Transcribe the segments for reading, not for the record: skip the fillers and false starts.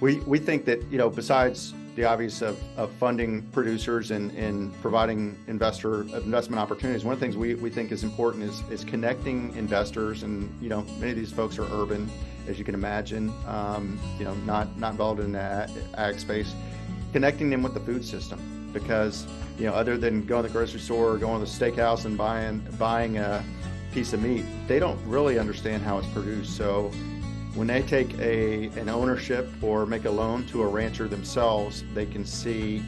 we think that, besides the obvious of funding producers and providing investment opportunities, one of the things we think is important is connecting investors. And, many of these folks are urban, as you can imagine, not involved in the ag space, connecting them with the food system. Because, other than going to the grocery store or going to the steakhouse and buying a piece of meat, they don't really understand how it's produced. So when they take an ownership or make a loan to a rancher themselves, they can see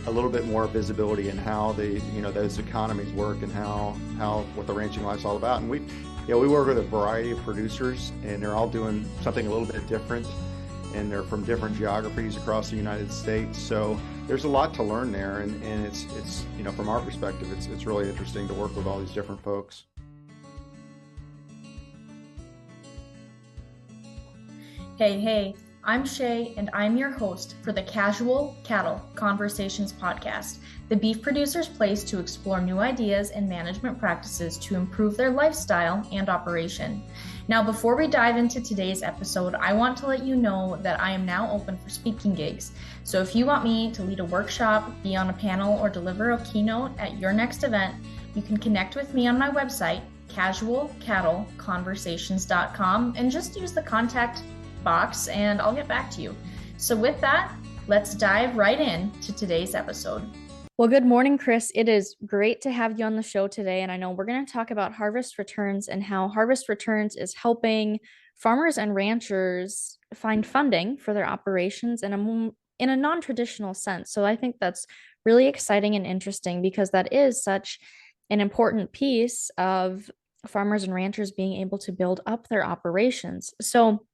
a little bit more visibility in how those economies work and what the ranching life's all about. And we work with a variety of producers, and they're all doing something a little bit different, and they're from different geographies across the United States. So there's a lot to learn there, and it's from our perspective, it's really interesting to work with all these different folks. Hey, I'm Shaye, and I'm your host for the Casual Cattle Conversations podcast, the beef producer's place to explore new ideas and management practices to improve their lifestyle and operation. Now, before we dive into today's episode, I want to let you know that I am now open for speaking gigs. So if you want me to lead a workshop, be on a panel, or deliver a keynote at your next event, you can connect with me on my website, casualcattleconversations.com, and just use the contact box and I'll get back to you. So with that, let's dive right in to today's episode. Well, good morning, Chris. It is great to have you on the show today. And I know we're going to talk about harvest returns and how harvest returns is helping farmers and ranchers find funding for their operations in a non-traditional sense. So I think that's really exciting and interesting because that is such an important piece of farmers and ranchers being able to build up their operations. So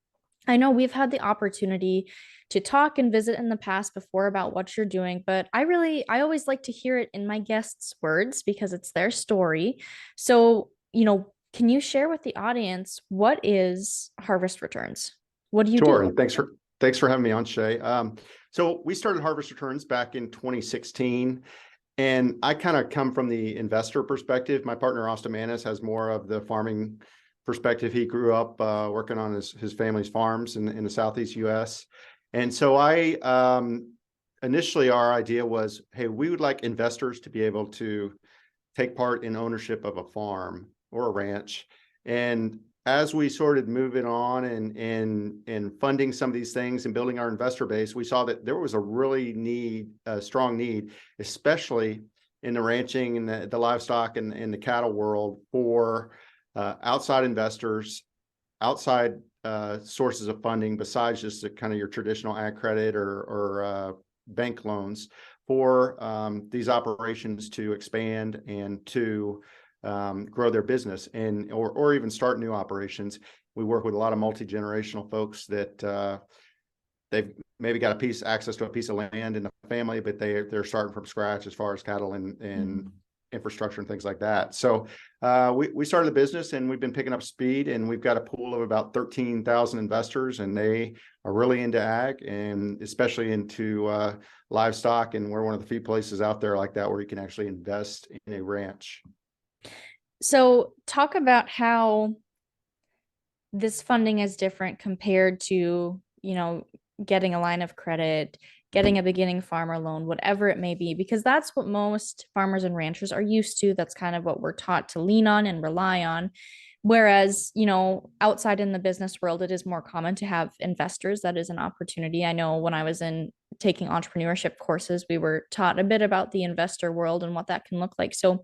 I know we've had the opportunity to talk and visit in the past before about what you're doing, but I always like to hear it in my guests' words because it's their story. So, can you share with the audience, what is Harvest Returns? What do you do? Sure. Thanks for having me on, Shaye. So we started Harvest Returns back in 2016. And I kind of come from the investor perspective. My partner, Austin Manis, has more of the farming perspective. He grew up working on his family's farms in the Southeast US. And so initially our idea was, hey, we would like investors to be able to take part in ownership of a farm or a ranch. And as we started moving on and funding some of these things and building our investor base, we saw that there was a really strong need, especially in the ranching and the livestock and the cattle world, for outside investors, outside sources of funding besides just kind of your traditional ag credit or bank loans for these operations to expand and to grow their business or even start new operations. We work with a lot of multi-generational folks that they've maybe got access to a piece of land in the family, but they're starting from scratch as far as cattle and infrastructure and things like that. So we started the business, and we've been picking up speed, and we've got a pool of about 13,000 investors, and they are really into ag and especially into livestock. And we're one of the few places out there like that where you can actually invest in a ranch. So talk about how this funding is different compared to, getting a line of credit, getting a beginning farmer loan, whatever it may be, because that's what most farmers and ranchers are used to. That's kind of what we're taught to lean on and rely on. Whereas, outside in the business world, it is more common to have investors. That is an opportunity. I know when I was taking entrepreneurship courses, we were taught a bit about the investor world and what that can look like. So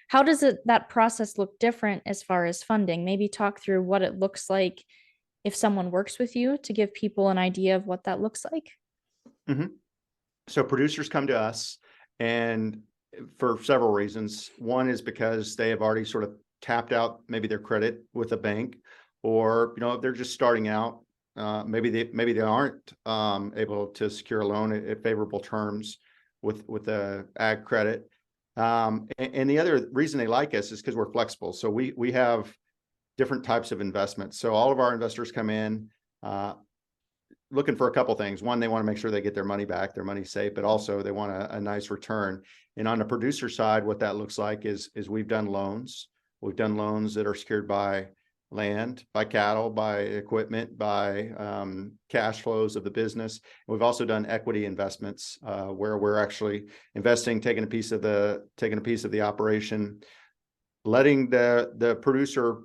how does that process look different as far as funding? Maybe talk through what it looks like if someone works with you, to give people an idea of what that looks like. Mm-hmm. So producers come to us, and for several reasons. One is because they have already sort of tapped out maybe their credit with a bank, or they're just starting out. Maybe they aren't able to secure a loan at favorable terms with the ag credit. And the other reason they like us is because we're flexible. So we have different types of investments. So all of our investors come in looking for a couple things. One, they want to make sure they get their money back, their money's safe, but also they want a nice return. And on the producer side, what that looks like is we've done loans. We've done loans that are secured by land, by cattle, by equipment, by cash flows of the business. We've also done equity investments where we're actually investing, taking a piece of the operation, letting the producer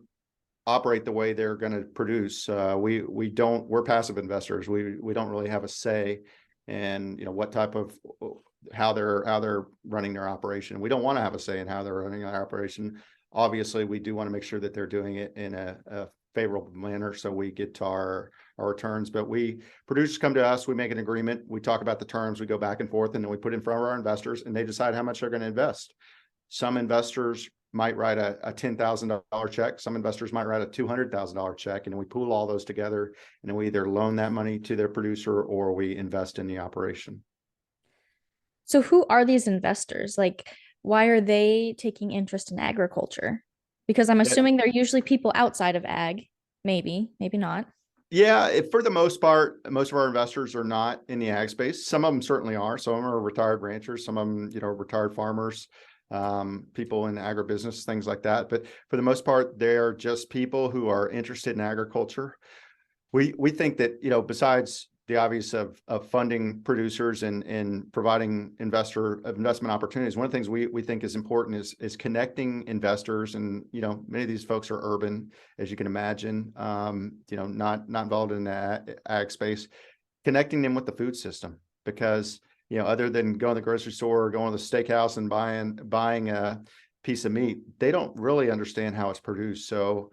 operate the way they're going to produce. We're passive investors. We don't really have a say in what type of how they're running their operation. We don't want to have a say in how they're running their operation. Obviously, we do want to make sure that they're doing it in a favorable manner so we get to our returns. But producers come to us, we make an agreement, we talk about the terms, we go back and forth, and then we put it in front of our investors, and they decide how much they're going to invest. Some investors might write a $10,000 check. Some investors might write a $200,000 check, and we pool all those together, and then we either loan that money to their producer or we invest in the operation. So who are these investors? Like, why are they taking interest in agriculture? Because I'm assuming they're usually people outside of ag. Maybe not. Yeah, for the most part, most of our investors are not in the ag space. Some of them certainly are. Some of them are retired ranchers. Some of them, retired farmers, people in agribusiness, things like that. But for the most part, they're just people who are interested in agriculture. We think that, besides the obvious of funding producers and providing investment opportunities, one of the things we think is important is connecting investors. And many of these folks are urban, as you can imagine, not involved in the ag space, connecting them with the food system, because other than going to the grocery store or going to the steakhouse and buying a piece of meat, they don't really understand how it's produced. So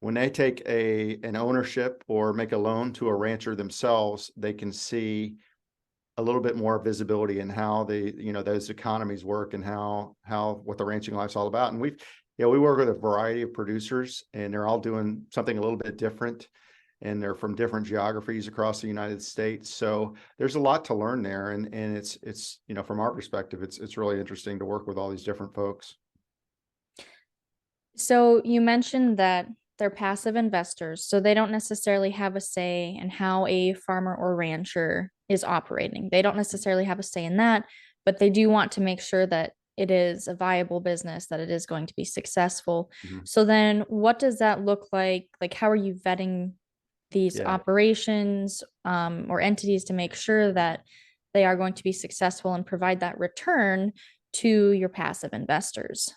when they take an ownership or make a loan to a rancher themselves, they can see a little bit more visibility in how those economies work and what the ranching life's all about. And we work with a variety of producers, and they're all doing something a little bit different, and they're from different geographies across the United States. So there's a lot to learn there, and it's from our perspective, it's really interesting to work with all these different folks. So you mentioned that they're passive investors, so they don't necessarily have a say in how a farmer or rancher is operating. They don't necessarily have a say in that, but they do want to make sure that it is a viable business, that it is going to be successful. Mm-hmm. So then what does that look like? Like, how are you vetting these operations or entities to make sure that they are going to be successful and provide that return to your passive investors?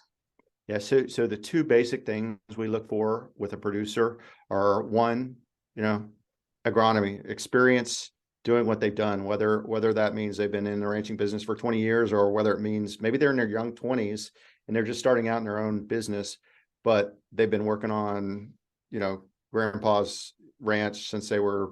Yeah, so the two basic things we look for with a producer are, one, agronomy, experience doing what they've done, whether that means they've been in the ranching business for 20 years, or whether it means maybe they're in their young 20s and they're just starting out in their own business, but they've been working on, grandpa's ranch since they were,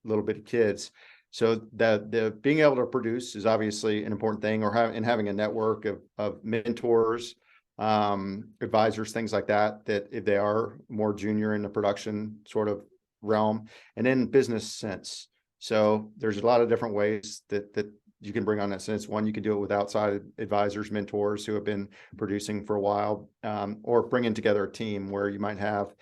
little bitty kids. So the being able to produce is obviously an important thing, or having a network of mentors, advisors, things like that if they are more junior in the production sort of realm, and then business sense. So there's a lot of different ways that you can bring on that sense. One, you can do it with outside advisors, mentors who have been producing for a while, or bringing together a team where you might have,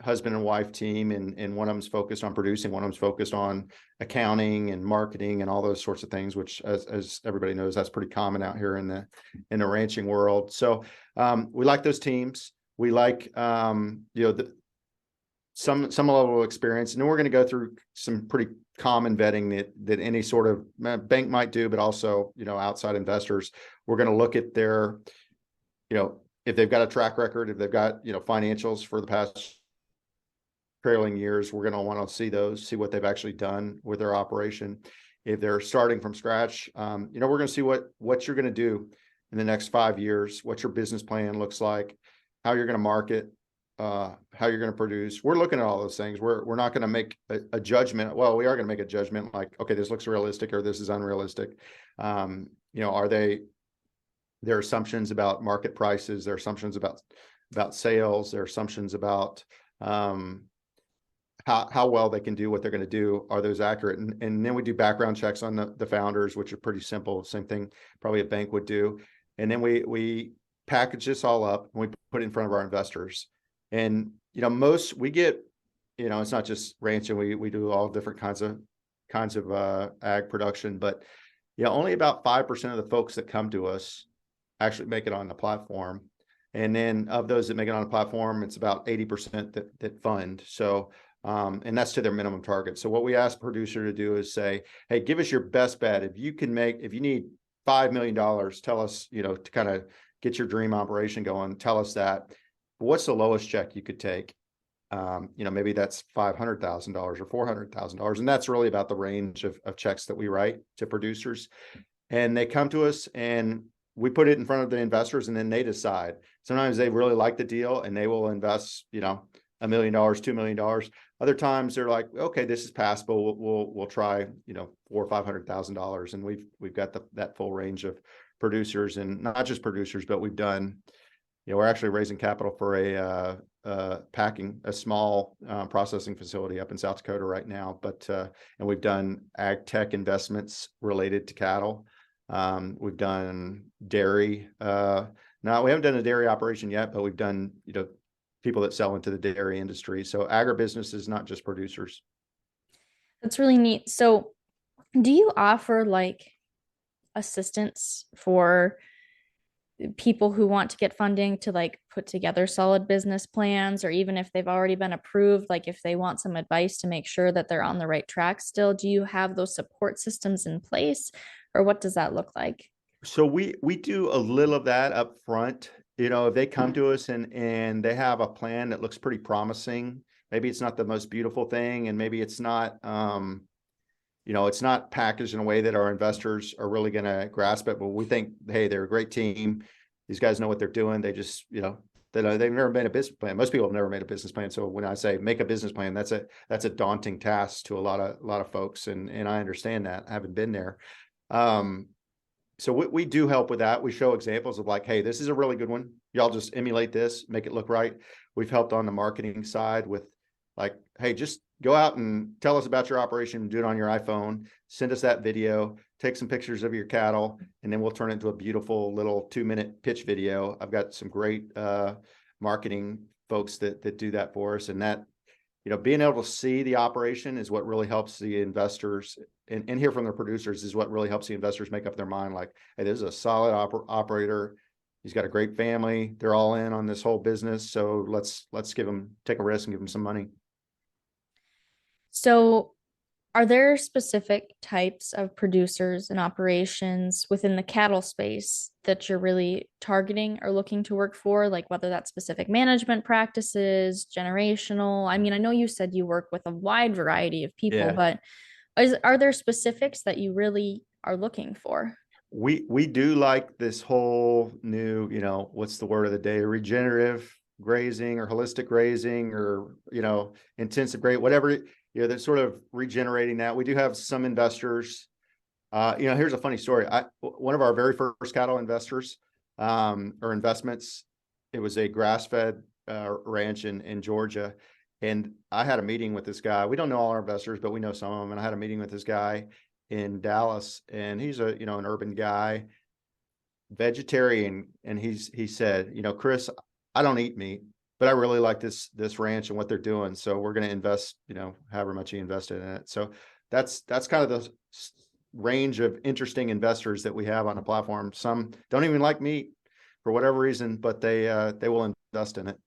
husband and wife team, and one of them's focused on producing, one of them's focused on accounting and marketing and all those sorts of things, which as everybody knows, that's pretty common out here in the ranching world. So we like those teams. We like some level of experience, and then we're going to go through some pretty common vetting that any sort of bank might do, but also outside investors. We're going to look at their if they've got a track record, if they've got financials for the past trailing years, we're going to want to see what they've actually done with their operation. If they're starting from scratch, we're going to see what you're going to do in the next 5 years, what your business plan looks like, how you're going to market, how you're going to produce. We're looking at all those things. We're not going to make a judgment. Well, we are going to make a judgment like, okay, this looks realistic or this is unrealistic. Are their assumptions about market prices, their assumptions about sales, their assumptions about how well they can do what they're going to do, are those accurate? And then we do background checks on the founders, which are pretty simple, same thing probably a bank would do. And then we package this all up and we put it in front of our investors. And we get, it's not just ranching, we do all different kinds of ag production, but only about 5% of the folks that come to us actually make it on the platform. And then of those that make it on the platform, it's about 80% that fund. So, and that's to their minimum target. So what we ask producer to do is say, hey, give us your best bet. If you need $5 million, tell us, to kind of get your dream operation going, tell us that. What's the lowest check you could take? Maybe that's $500,000 or $400,000. And that's really about the range of checks that we write to producers. And they come to us and we put it in front of the investors and then they decide. Sometimes they really like the deal and they will invest, $1 million, $2 million. Other times they're like, okay, this is passable. We'll try, $400,000 or $500,000. And we've got that full range of producers, and not just producers, but we've done, we're actually raising capital for a small processing facility up in South Dakota right now. And we've done ag tech investments related to cattle. We've done dairy. Now we haven't done a dairy operation yet, but we've done, people that sell into the dairy industry. So agribusiness is not just producers. That's really neat. So do you offer like assistance for people who want to get funding to like put together solid business plans, or even if they've already been approved, like if they want some advice to make sure that they're on the right track still? Do you have those support systems in place, or what does that look like? So we do a little of that up front. If they come to us and they have a plan that looks pretty promising, maybe it's not the most beautiful thing, and maybe it's not it's not packaged in a way that our investors are really going to grasp it, but we think, hey, they're a great team. These guys know what they're doing. They just, they've never made a business plan. Most people have never made a business plan. So when I say make a business plan, that's a daunting task to a lot of folks. And I understand that, having been there. So we do help with that. We show examples of like, hey, this is a really good one. Y'all just emulate this, make it look right. We've helped on the marketing side with like, hey, just go out and tell us about your operation, do it on your iPhone, send us that video, take some pictures of your cattle, and then we'll turn it into a beautiful little 2-minute pitch video. I've got some great marketing folks that do that for us. And that, being able to see the operation is what really helps the investors, and hear from the producers is what really helps the investors make up their mind. Like, hey, this is a solid operator. He's got a great family. They're all in on this whole business. So let's take a risk and give them some money. So, are there specific types of producers and operations within the cattle space that you're really targeting or looking to work for? Like whether that's specific management practices, generational? I mean, I know you said you work with a wide variety of people, but are there specifics that you really are looking for? We do like this whole new, what's the word of the day, regenerative grazing or holistic grazing or, intensive grazing, whatever, that's sort of regenerating that. We do have some investors. Here's a funny story. One of our very first cattle investors or investments, it was a grass-fed ranch in Georgia. And I had a meeting with this guy. We don't know all our investors, but we know some of them. And I had a meeting with this guy in Dallas, and he's an urban guy, vegetarian. And he said, Chris, I don't eat meat, but I really like this ranch and what they're doing. So we're going to invest, however much he invested in it. So that's kind of the range of interesting investors that we have on the platform. Some don't even like meat for whatever reason, but they will invest in it.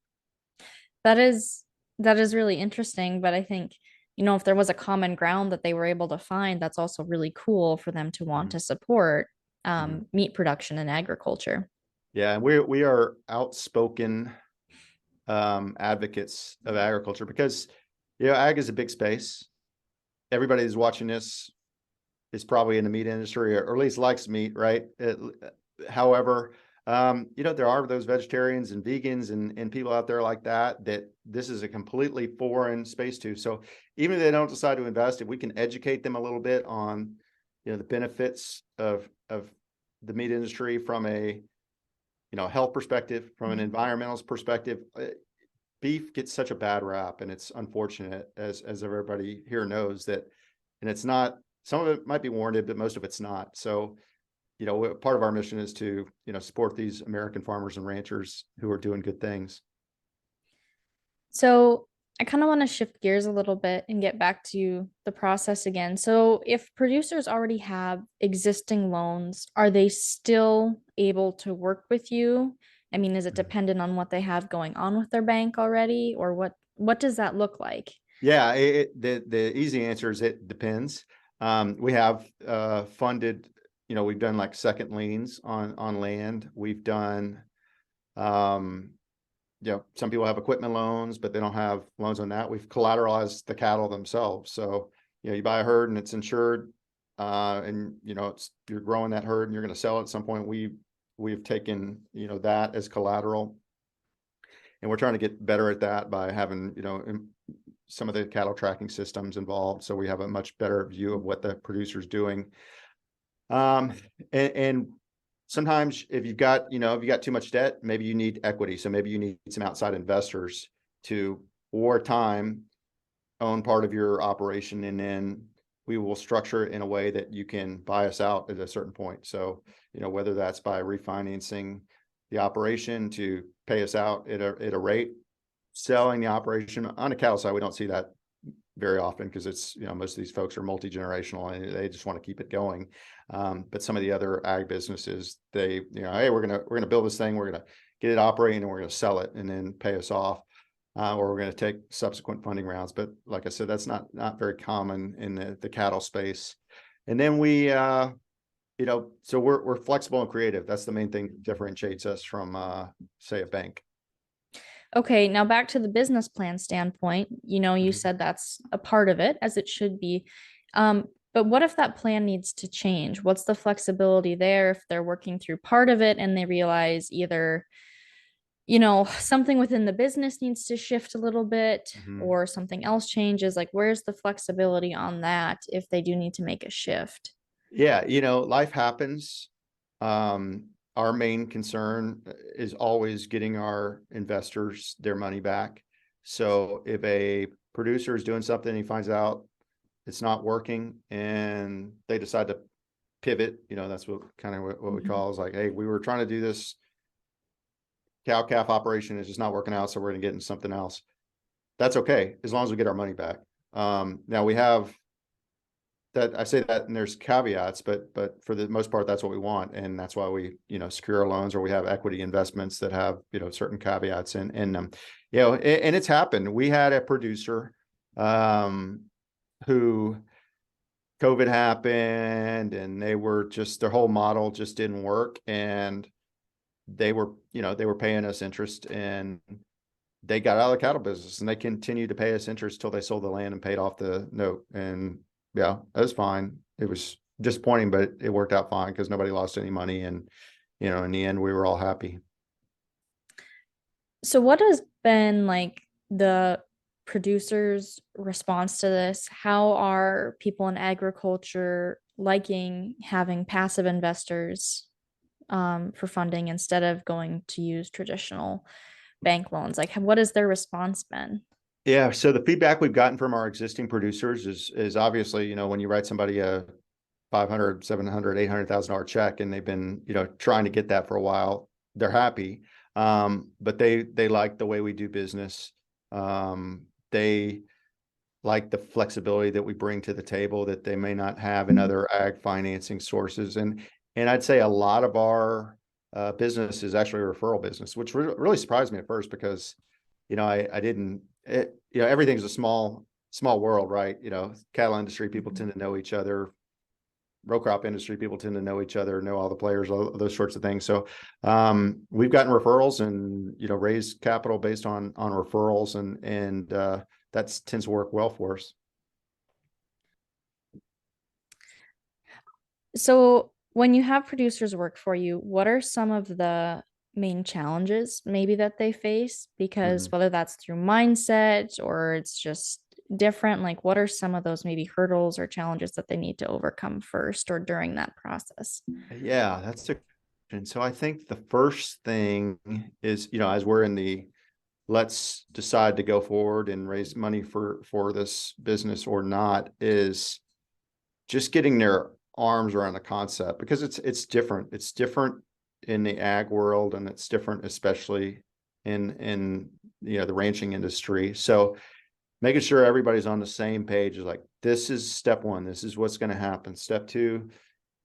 That is really interesting, but I think, if there was a common ground that they were able to find, that's also really cool for them to want to support meat production and agriculture. Yeah, and we are outspoken advocates of agriculture because ag is a big space. Everybody who's watching this is probably in the meat industry, or at least likes meat, right? However, there are those vegetarians and vegans and people out there like that this is a completely foreign space to. So even if they don't decide to invest, if we can educate them a little bit on, the benefits of the meat industry from a, health perspective, from an environmental perspective, beef gets such a bad rap, and it's unfortunate, as everybody here knows that, and it's not, some of it might be warranted, but most of it's not. So, part of our mission is to, support these American farmers and ranchers who are doing good things. So I kind of want to shift gears a little bit and get back to the process again. So if producers already have existing loans, are they still able to work with you I mean, is it dependent on what they have going on with their bank already, or what does that look like? Yeah, the easy answer is it depends. We have funded, we've done like second liens on land. We've done, some people have equipment loans, but they don't have loans on that. We've collateralized the cattle themselves. So, you buy a herd and it's insured, and you're growing that herd and you're going to sell it at some point. We've taken, that as collateral, and we're trying to get better at that by having, some of the cattle tracking systems involved, so we have a much better view of what the producer's doing. And sometimes if you've got too much debt, maybe you need equity. So maybe you need some outside investors to, over time, own part of your operation, and then we will structure it in a way that you can buy us out at a certain point. So, whether that's by refinancing the operation to pay us out at a rate, selling the operation. On the cattle side, we don't see that very often because it's, most of these folks are multi-generational and they just want to keep it going. But some of the other ag businesses, they, hey, we're gonna build this thing, we're gonna get it operating, and we're gonna sell it and then pay us off, or we're gonna take subsequent funding rounds. But like I said, that's not very common in the cattle space. And then we, so we're flexible and creative. That's the main thing that differentiates us from, say, a bank. Okay, now back to the business plan standpoint. You said that's a part of it, as it should be. But what if that plan needs to change? What's the flexibility there if they're working through part of it and they realize either, something within the business needs to shift a little bit, or something else changes? Like, where's the flexibility on that if they do need to make a shift? Yeah, life happens. Our main concern is always getting our investors their money back. So if a producer is doing something, he finds out it's not working and they decide to pivot, that's what we call is like, hey, we were trying to do this cow calf operation, is just not working out, so we're going to get into something else. That's okay, as long as we get our money back. Now we have that, I say that, and there's caveats, but for the most part, that's what we want. And that's why we, secure our loans, or we have equity investments that have, certain caveats in them, and it's happened. We had a producer, who COVID happened, and they were just, their whole model just didn't work. And they were paying us interest, and they got out of the cattle business, and they continued to pay us interest till they sold the land and paid off the note. And yeah, that was fine. It was disappointing, but it worked out fine because nobody lost any money. And, in the end, we were all happy. So what has been like the producer's response to this? How are people in agriculture liking having passive investors for funding instead of going to use traditional bank loans? Like, what has their response been? Yeah, so the feedback we've gotten from our existing producers is obviously, when you write somebody a $500, $700, $800,000 check, and they've been, trying to get that for a while, they're happy. But they like the way we do business. They like the flexibility that we bring to the table that they may not have in other ag financing sources. And I'd say a lot of our business is actually a referral business, which really surprised me at first because, I didn't, everything's a small world, right? Cattle industry, people tend to know each other. Row crop industry, people tend to know each other, know all the players, all those sorts of things. So we've gotten referrals and, raised capital based on referrals, and that tends to work well for us. So when you have producers work for you, what are some of the main challenges maybe that they face? Because whether that's through mindset or it's just different, like what are some of those maybe hurdles or challenges that they need to overcome first or during that process? Yeah, that's a question. So I think the first thing is, as we're in the let's decide to go forward and raise money for this business or not, is just getting their arms around the concept, because it's different. It's different in the ag world, and it's different especially in the ranching industry. So making sure everybody's on the same page is like, this is step one, this is what's going to happen. Step two,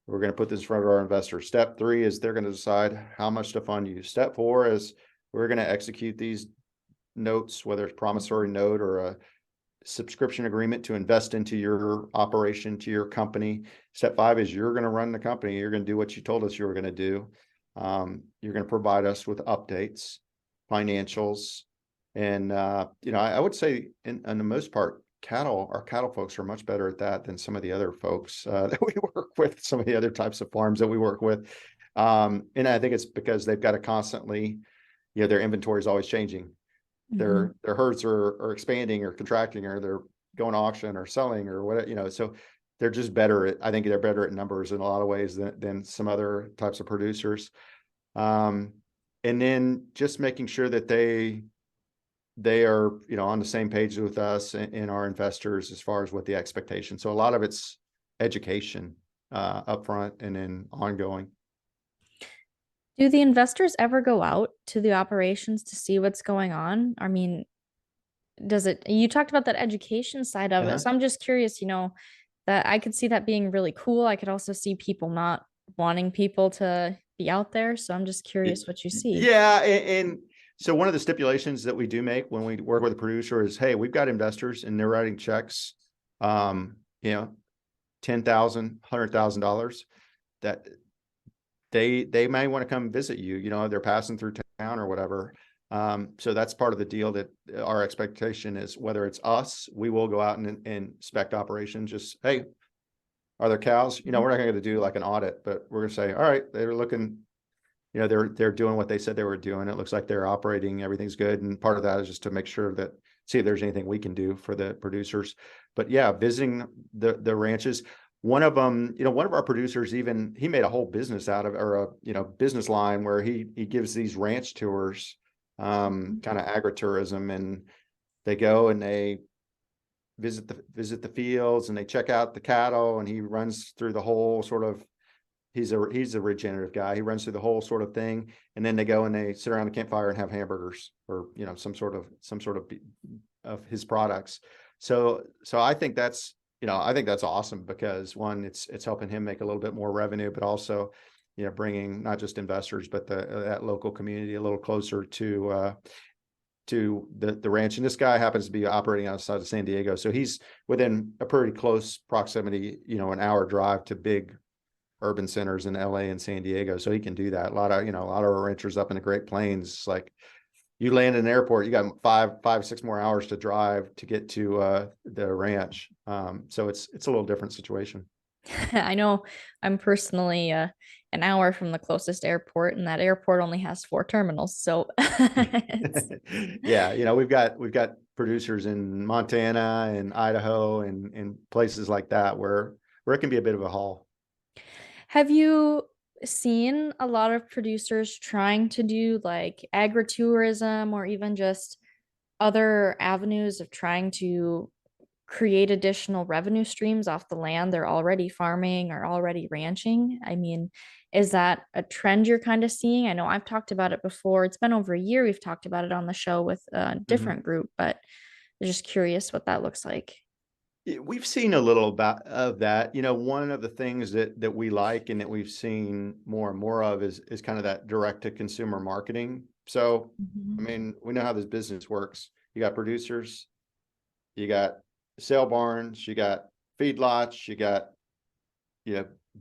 We're going to put this in front of our investors. Step 3 is they're going to decide how much to fund you. Step 4 is we're going to execute these notes, whether it's promissory note or a subscription agreement to invest into your operation, to your company. Step 5 is you're going to run the company. You're going to do what you told us you were going to do. You're going to provide us with updates, financials, and I would say in the most part, our cattle folks are much better at that than some of the other folks that we work with, some of the other types of farms that we work with. And I think it's because they've got to constantly, their inventory is always changing. Their herds are expanding or contracting, or they're going to auction or selling or whatever, so they're just better at, I think they're better at numbers in a lot of ways than some other types of producers. And then just making sure that they are, on the same page with us and our investors as far as what the expectation. So a lot of it's education upfront and then ongoing. Do the investors ever go out to the operations to see what's going on? I mean, you talked about that education side of it. So I'm just curious, that I could see that being really cool. I could also see people not wanting people to be out there. So I'm just curious what you see. Yeah. And so one of the stipulations that we do make when we work with a producer is, hey, we've got investors and they're writing checks, $10,000, $100,000 that they may want to come visit you, they're passing through town or whatever. So that's part of the deal, that our expectation is, whether it's us, we will go out and inspect operations. Just, hey, are there cows? We're not going to do like an audit, but we're going to say, all right, they're looking, they're doing what they said they were doing. It looks like they're operating, everything's good. And part of that is just to make sure that, see if there's anything we can do for the producers. But yeah, visiting the ranches. One of them, one of our producers, even, he made a whole business out of, or a, business line where he gives these ranch tours, kind of agritourism, and they go and they visit the fields and they check out the cattle, and he runs through the whole sort of, he's a regenerative guy. He runs through the whole sort of thing. And then they go and they sit around the campfire and have hamburgers, or, some sort of his products. So I think that's, I think that's awesome, because one, it's helping him make a little bit more revenue, but also, bringing not just investors, but that local community a little closer to the ranch. And this guy happens to be operating outside of San Diego. So he's within a pretty close proximity, an hour drive to big urban centers in LA and San Diego. So he can do that. A lot of our ranchers up in the Great Plains, like, you land in an airport, you got 6 more hours to drive to get to the ranch. So it's a little different situation. I know I'm personally an hour from the closest airport, and that airport only has 4 terminals. So yeah, we've got producers in Montana and Idaho and places like that where it can be a bit of a haul. Have you seen a lot of producers trying to do like agritourism, or even just other avenues of trying to create additional revenue streams off the land they're already farming or already ranching? I mean, is that a trend you're kind of seeing? I know I've talked about it before. It's been over a year we've talked about it on the show with a different group, but I'm just curious what that looks like. We've seen a little of that. One of the things that we like and that we've seen more and more of is kind of that direct to consumer marketing. So, I mean, we know how this business works. You got producers, you got sale barns, you got feedlots, you got,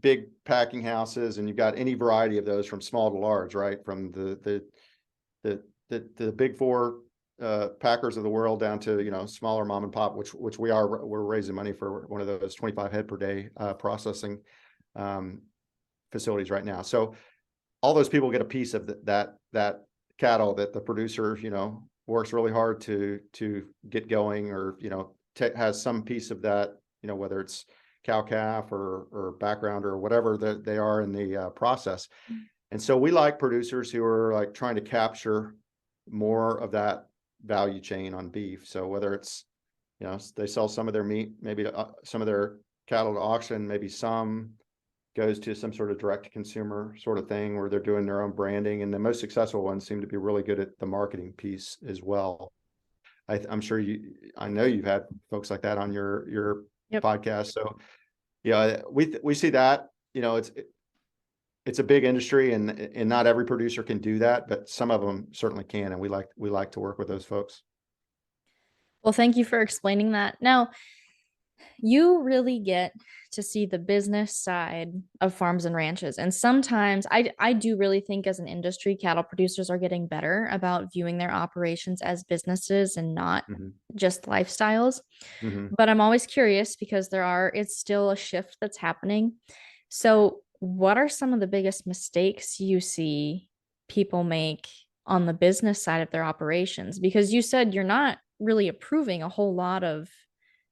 big packing houses, and you've got any variety of those from small to large, right? From the big 4 packers of the world down to, smaller mom and pop, which we're raising money for one of those 25 head per day processing facilities right now. So all those people get a piece of that cattle that the producer, works really hard to get going, or, has some piece of that, whether it's cow calf or background or whatever that they are in the process. And so we like producers who are like trying to capture more of that value chain on beef. So whether it's, they sell some of their meat, maybe some of their cattle to auction, maybe some goes to some sort of direct to consumer sort of thing where they're doing their own branding. And the most successful ones seem to be really good at the marketing piece as well. I'm sure I know you've had folks like that on your podcast. So yeah, we see that. it's a big industry, and not every producer can do that, but some of them certainly can, and we like to work with those folks. Well, thank you for explaining that. Now, you really get to see the business side of farms and ranches. And sometimes I do really think as an industry, cattle producers are getting better about viewing their operations as businesses and not just lifestyles. But I'm always curious because it's still a shift that's happening. So, what are some of the biggest mistakes you see people make on the business side of their operations? Because you said you're not really approving a whole lot of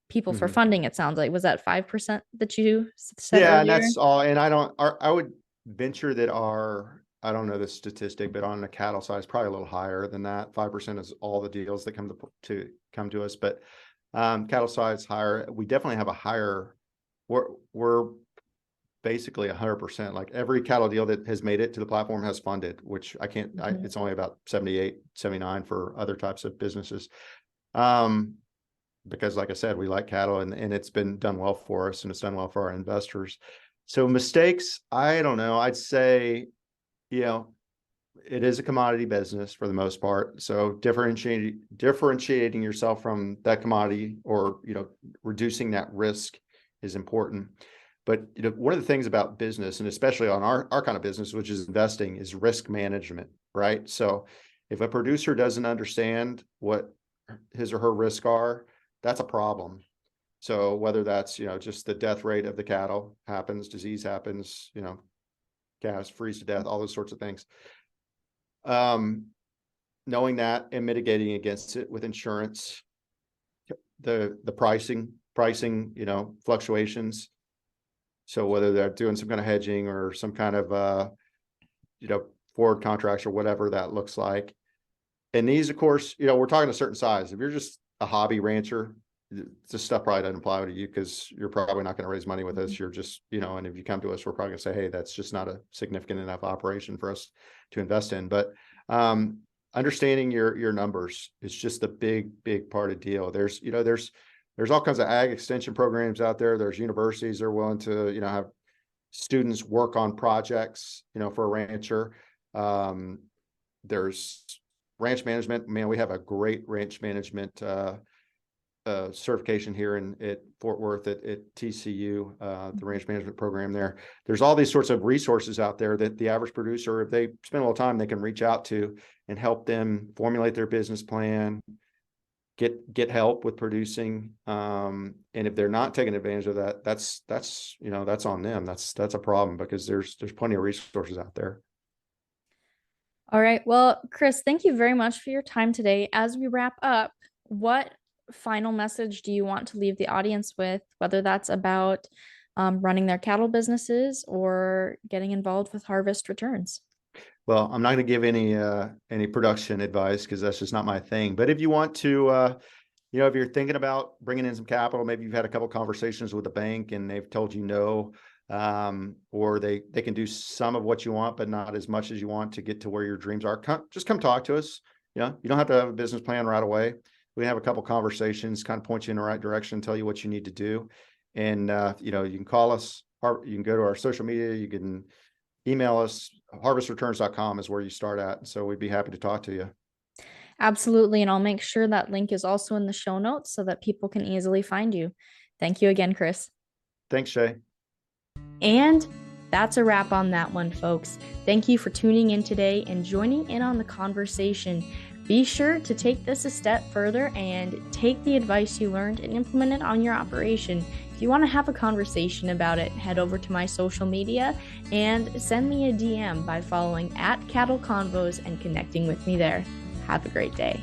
people for funding, it sounds like. Was that 5% that you said Yeah, and earlier? that's all. And I would venture that I don't know the statistic, but on the cattle side, it's probably a little higher than that. 5% is all the deals that come to us, but cattle side is higher. We definitely have a higher. We're basically 100%. Like every cattle deal that has made it to the platform has funded, which I can't. It's only about 78, 79 for other types of businesses. Because like I said, we like cattle, and it's been done well for us, and it's done well for our investors. So mistakes, I don't know. I'd say, it is a commodity business for the most part. So differentiating yourself from that commodity, or, reducing that risk is important. But one of the things about business, and especially on our kind of business, which is investing, is risk management, right? So if a producer doesn't understand what his or her risks are, that's a problem. So whether that's, just the death rate of the cattle happens, disease happens, calves freeze to death, all those sorts of things. Knowing that and mitigating against it with insurance, the pricing, fluctuations. So whether they're doing some kind of hedging or some kind of, forward contracts or whatever that looks like. And these, of course, we're talking a certain size. If you're just a hobby rancher, this stuff probably doesn't apply to you, because you're probably not going to raise money with us. You're just, and if you come to us, we're probably going to say, hey, that's just not a significant enough operation for us to invest in. But understanding your numbers is just a big part of the deal. There's all kinds of ag extension programs out there. There's universities that are willing to, have students work on projects, for a rancher. There's ranch management. Man, we have a great ranch management certification here at Fort Worth at TCU, the ranch management program there. There's all these sorts of resources out there that the average producer, if they spend a little time, they can reach out to and help them formulate their business plan, get help with producing. And if they're not taking advantage of that, that's on them. That's a problem, because there's plenty of resources out there. All right. Well, Chris, thank you very much for your time today. As we wrap up, what final message do you want to leave the audience with, whether that's about running their cattle businesses or getting involved with harvest returns? Well, I'm not going to give any production advice, because that's just not my thing. But if you want to, if you're thinking about bringing in some capital, maybe you've had a couple of conversations with the bank and they've told you no, or they can do some of what you want, but not as much as you want to get to where your dreams are. Just come talk to us. You don't have to have a business plan right away. We have a couple conversations, kind of point you in the right direction, tell you what you need to do. And, you can call us, you can go to our social media, you can email us. Harvestreturns.com is where you start at. So we'd be happy to talk to you. Absolutely. And I'll make sure that link is also in the show notes so that people can easily find you. Thank you again, Chris. Thanks, Shaye. And that's a wrap on that one, folks. Thank you for tuning in today and joining in on the conversation. Be sure to take this a step further and take the advice you learned and implement it on your operation. If you want to have a conversation about it, head over to my social media and send me a DM by following @CattleConvos and connecting with me there. Have a great day.